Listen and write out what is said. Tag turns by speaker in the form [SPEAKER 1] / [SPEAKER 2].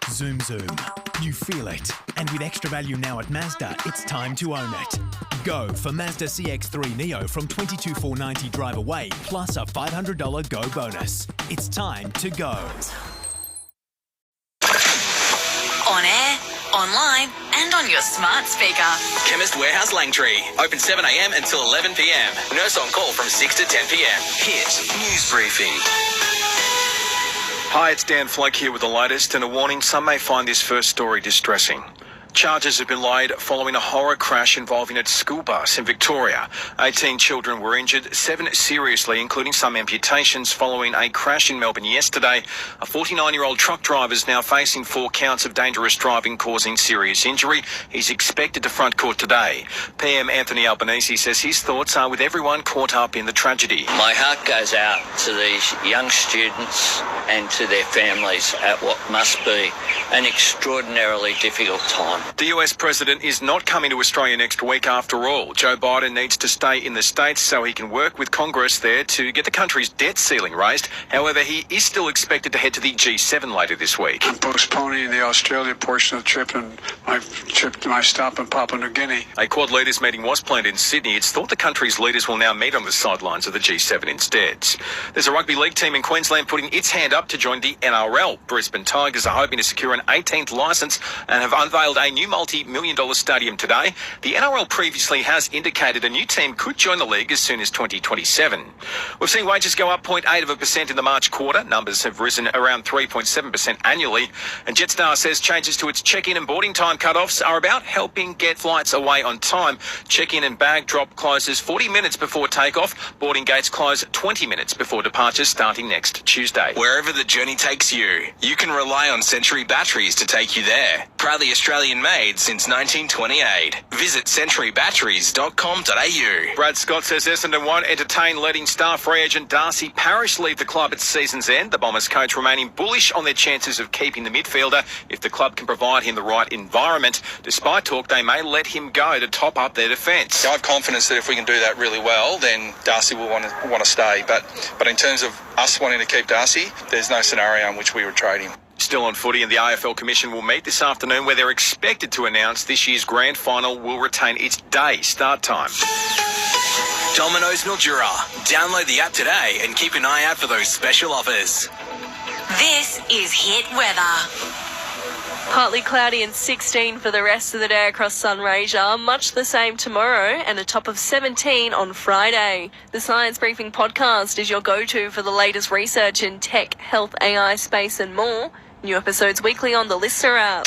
[SPEAKER 1] Zoom Zoom. You feel it. And with extra value now at Mazda, it's time to own it. Go for Mazda CX-3 Neo from $22,490 drive away, plus a $500 Go bonus. It's time to go.
[SPEAKER 2] On air, online, and on your smart speaker.
[SPEAKER 3] Chemist Warehouse Langtree. Open 7 a.m. until 11 p.m. Nurse on call from 6 to 10 p.m. Hit News Briefing.
[SPEAKER 4] Hi, it's Dan Flake here with the latest, and a warning: some may find this first story distressing. Charges have been laid following a horror crash involving a school bus in Victoria. 18 children were injured, 7 seriously, including some amputations following a crash in Melbourne yesterday. A 49-year-old truck driver is now facing 4 counts of dangerous driving causing serious injury. He's expected to front court today. PM Anthony Albanese says his thoughts are with everyone caught up in the tragedy.
[SPEAKER 5] My heart goes out to these young students and to their families at what must be an extraordinarily difficult time.
[SPEAKER 4] The US president is not coming to Australia next week after all. Joe Biden needs to stay in the States so he can work with Congress there to get the country's debt ceiling raised. However, he is still expected to head to the G7 later this week.
[SPEAKER 6] I'm postponing the Australia portion of the trip and my stop in Papua New Guinea.
[SPEAKER 4] A Quad leaders meeting was planned in Sydney. It's thought the country's leaders will now meet on the sidelines of the G7 instead. There's a rugby league team in Queensland putting its hand up to join the NRL. Brisbane Tigers are hoping to secure an 18th licence and have unveiled a new multi-million-dollar stadium today. The NRL previously has indicated a new team could join the league as soon as 2027. We've seen wages go up 0.8% in the March quarter. Numbers have risen around 3.7% annually. And Jetstar says changes to its check-in and boarding time cut-offs are about helping get flights away on time. Check-in and bag drop closes 40 minutes before takeoff. Boarding gates close 20 minutes before departure starting next Tuesday.
[SPEAKER 3] Wherever the journey takes you, you can rely on Century batteries to take you there. Proudly Australian-made since 1928. Visit centurybatteries.com.au.
[SPEAKER 4] Brad Scott says Essendon won't entertain letting star free agent Darcy Parish leave the club at season's end. The Bombers coach remaining bullish on their chances of keeping the midfielder if the club can provide him the right environment. Despite talk they may let him go to top up their defence.
[SPEAKER 7] I have confidence that if we can do that really well, then Darcy will want to stay. But in terms of us wanting to keep Darcy, there's no scenario in which we would trade him.
[SPEAKER 4] Still on footy, and the AFL Commission will meet this afternoon where they're expected to announce this year's grand final will retain its day start time.
[SPEAKER 3] Domino's Mildura. Download the app today and keep an eye out for those special offers.
[SPEAKER 2] This is Hit Weather.
[SPEAKER 8] Partly cloudy and 16 for the rest of the day across Sunraysia. Much the same tomorrow and a top of 17 on Friday. The Science Briefing podcast is your go-to for the latest research in tech, health, AI, space and more. New episodes weekly on the Listener app.